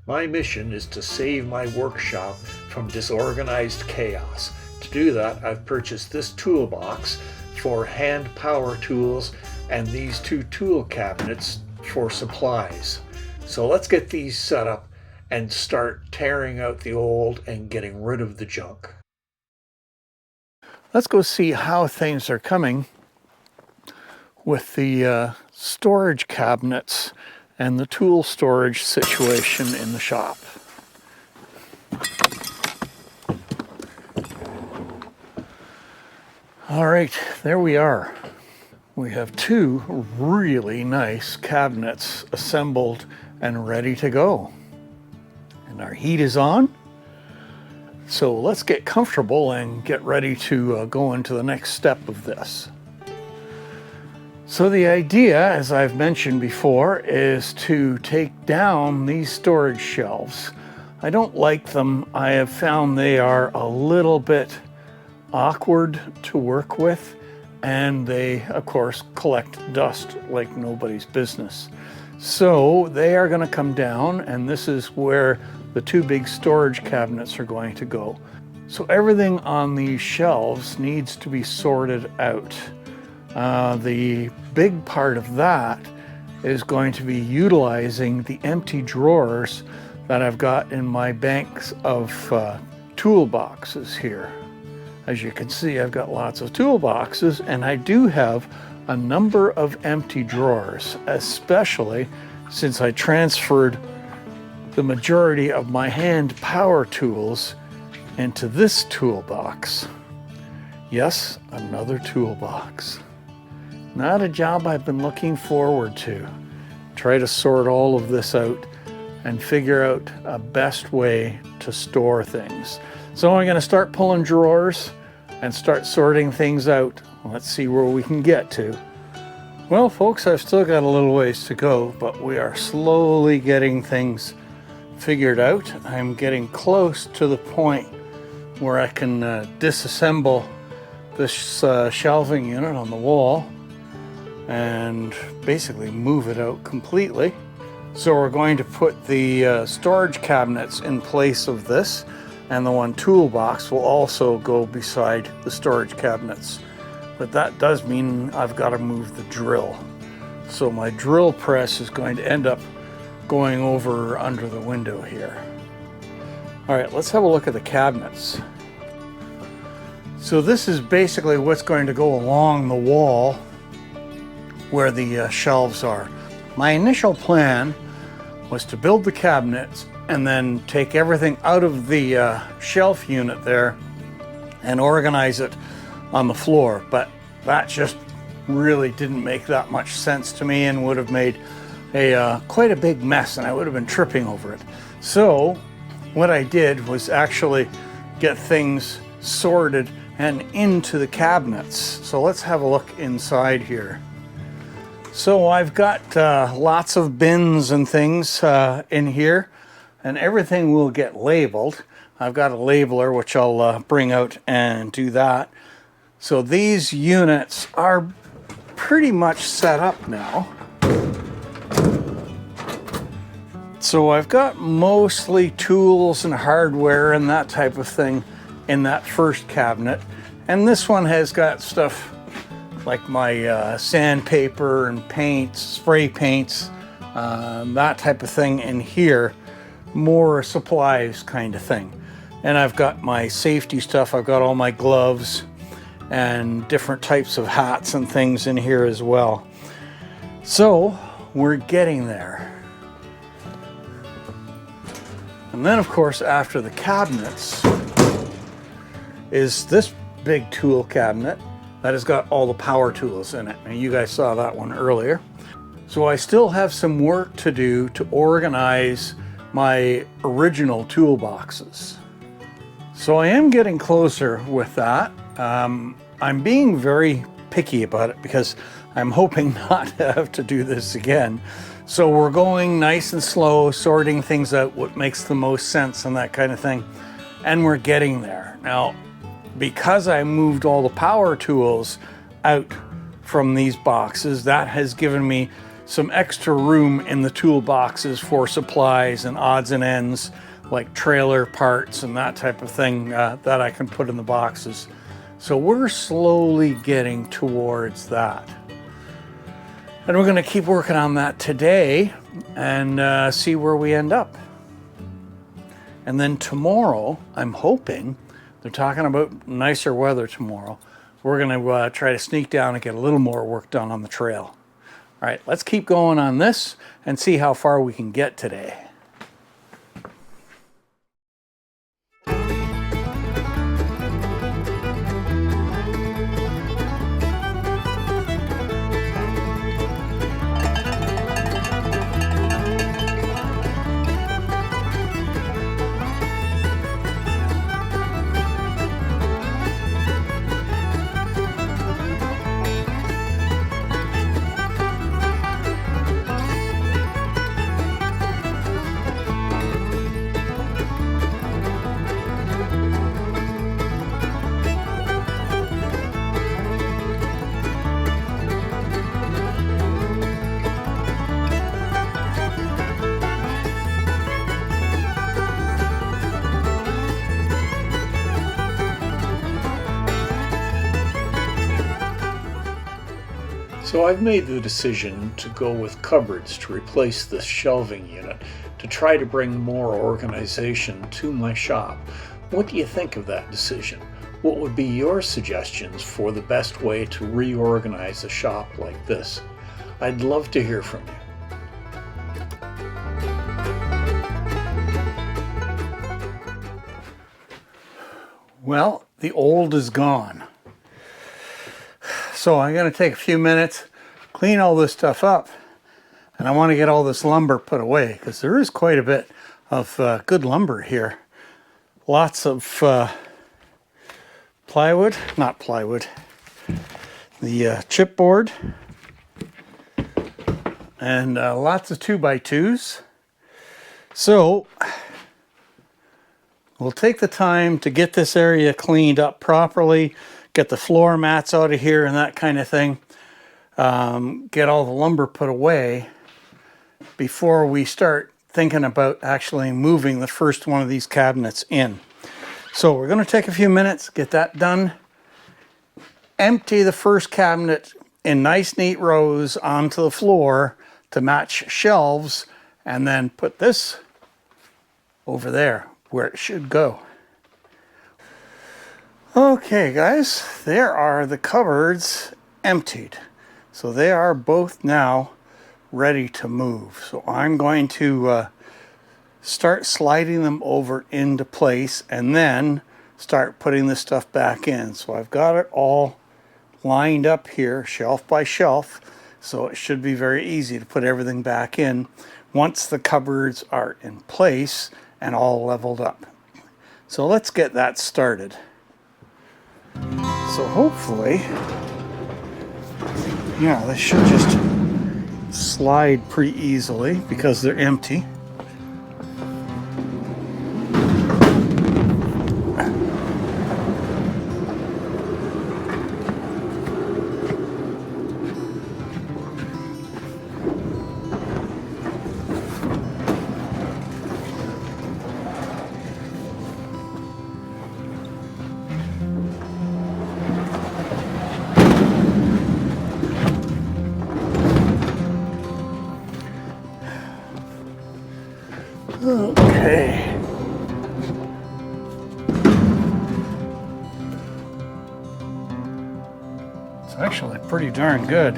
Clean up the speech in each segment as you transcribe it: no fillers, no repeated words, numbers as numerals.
My mission is to save my workshop from disorganized chaos. To do that, I've purchased this toolbox for hand power tools and these two tool cabinets for supplies. So let's get these set up and start tearing out the old and getting rid of the junk. Let's go see how things are coming with the storage cabinets and the tool storage situation in the shop. All right, there we are. We have two really nice cabinets assembled and ready to go. And our heat is on. So let's get comfortable and get ready to go into the next step of this. So the idea, as I've mentioned before, is to take down these storage shelves. I don't like them. I have found they are a little bit awkward to work with, and they, of course, collect dust like nobody's business. So they are going to come down, and this is where the two big storage cabinets are going to go. So everything on these shelves needs to be sorted out. The big part of that is going to be utilizing the empty drawers that I've got in my banks of toolboxes here. As you can see, I've got lots of toolboxes, and I do have a number of empty drawers, especially since I transferred the majority of my hand power tools into this toolbox. Yes, another toolbox. Not a job I've been looking forward to. Try to sort all of this out and figure out a best way to store things. So I'm going to start pulling drawers and start sorting things out. Let's see where we can get to. Well, folks, I've still got a little ways to go, but we are slowly getting things figured out. I'm getting close to the point where I can disassemble this shelving unit on the wall and basically move it out completely. So we're going to put the storage cabinets in place of this, and the one toolbox will also go beside the storage cabinets. But that does mean I've got to move the drill. So my drill press is going to end up going over under the window here. All right, let's have a look at the cabinets. So this is basically what's going to go along the wall where the shelves are. My initial plan was to build the cabinets and then take everything out of the shelf unit there and organize it on the floor, but that just really didn't make that much sense to me and would have made quite a big mess, and I would have been tripping over it. So what I did was actually get things sorted and into the cabinets. So let's have a look inside here. So I've got lots of bins and things in here, and everything will get labeled. I've got a labeler which I'll bring out and do that. So these units are pretty much set up now. So I've got mostly tools and hardware and that type of thing in that first cabinet, and this one has got stuff like my sandpaper and paints, spray paints, that type of thing in here, more supplies kind of thing. And I've got my safety stuff. I've got all my gloves and different types of hats and things in here as well. So we're getting there. And then of course, after the cabinets is this big tool cabinet that has got all the power tools in it. And you guys saw that one earlier. So I still have some work to do to organize my original toolboxes. So I am getting closer with that. I'm being very picky about it because I'm hoping not to have to do this again. So we're going nice and slow, sorting things out, what makes the most sense and that kind of thing. And we're getting there. Now, because I moved all the power tools out from these boxes, that has given me some extra room in the toolboxes for supplies and odds and ends like trailer parts and that type of thing that I can put in the boxes. So we're slowly getting towards that. And we're going to keep working on that today and see where we end up. And then tomorrow, I'm hoping, they're talking about nicer weather tomorrow, we're going to try to sneak down and get a little more work done on the trail. All right, let's keep going on this and see how far we can get today. So I've made the decision to go with cupboards to replace this shelving unit to try to bring more organization to my shop. What do you think of that decision? What would be your suggestions for the best way to reorganize a shop like this? I'd love to hear from you. Well, the old is gone. So I'm going to take a few minutes, clean all this stuff up, and I want to get all this lumber put away because there is quite a bit of good lumber here. Lots of plywood, not plywood, the chipboard, and lots of 2x2s. So we'll take the time to get this area cleaned up properly, get the floor mats out of here and that kind of thing, get all the lumber put away before we start thinking about actually moving the first one of these cabinets in. So we're going to take a few minutes, get that done, empty the first cabinet in nice neat rows onto the floor to match shelves, and then put this over there where it should go. Okay guys, there are the cupboards emptied. So they are both now ready to move. So I'm going to start sliding them over into place and then start putting this stuff back in. So I've got it all lined up here, shelf by shelf. So it should be very easy to put everything back in once the cupboards are in place and all leveled up. So let's get that started. So hopefully, yeah, they should just slide pretty easily because they're empty. Okay. It's actually pretty darn good.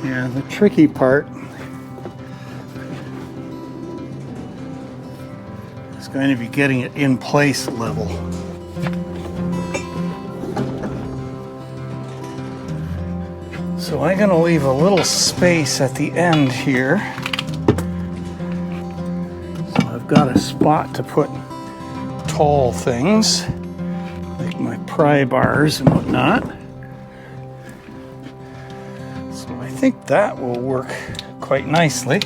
Yeah, the tricky part is going to be getting it in place level. So I'm going to leave a little space at the end here. So I've got a spot to put tall things, like my pry bars and whatnot. So I think that will work quite nicely.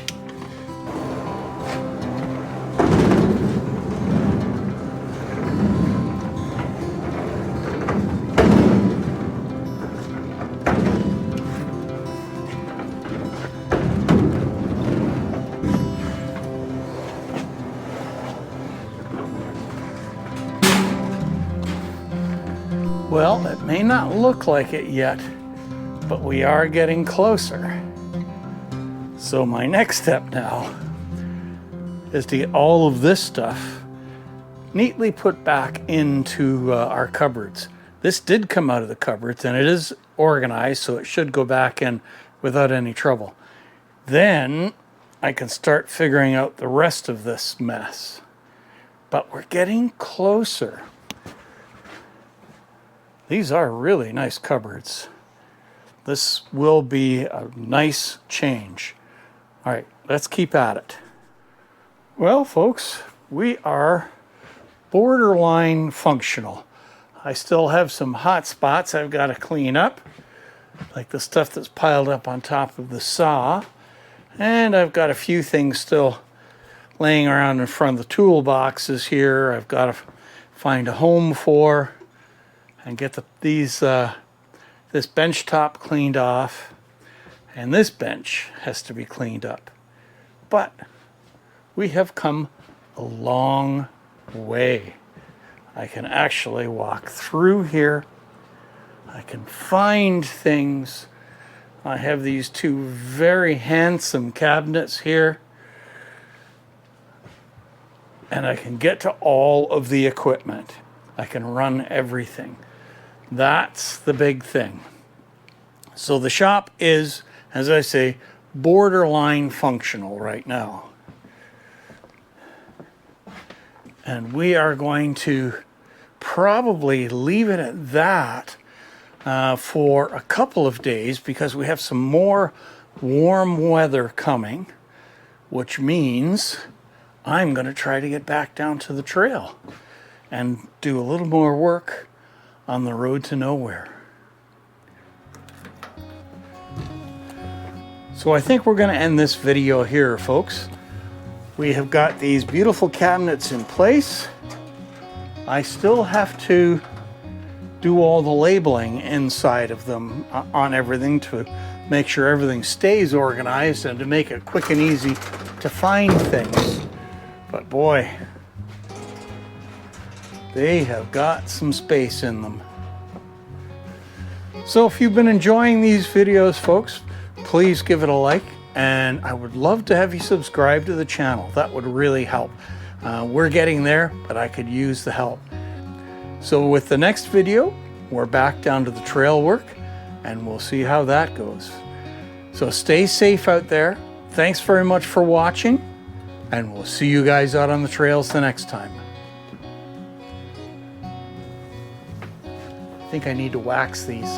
Well, it may not look like it yet, but we are getting closer. So my next step now is to get all of this stuff neatly put back into our cupboards. This did come out of the cupboards and it is organized, so it should go back in without any trouble. Then I can start figuring out the rest of this mess. But we're getting closer. These are really nice cupboards. This will be a nice change. All right, let's keep at it. Well, folks, we are borderline functional. I still have some hot spots I've got to clean up, like the stuff that's piled up on top of the saw. And I've got a few things still laying around in front of the toolboxes here. I've got to find a home for and get this bench top cleaned off. And this bench has to be cleaned up. But we have come a long way. I can actually walk through here. I can find things. I have these two very handsome cabinets here. And I can get to all of the equipment. I can run everything. That's the big thing. So the shop is, as I say, borderline functional right now. And we are going to probably leave it at that for a couple of days, because we have some more warm weather coming, which means I'm going to try to get back down to the trail and do a little more work on the road to nowhere. So I think we're going to end this video here, folks. We have got these beautiful cabinets in place. I still have to do all the labeling inside of them on everything to make sure everything stays organized and to make it quick and easy to find things. But boy, they have got some space in them. So if you've been enjoying these videos, folks, please give it a like, and I would love to have you subscribe to the channel. That would really help. We're getting there, but I could use the help. So with the next video, we're back down to the trail work, and we'll see how that goes. So stay safe out there. Thanks very much for watching, and we'll see you guys out on the trails the next time. I think I need to wax these.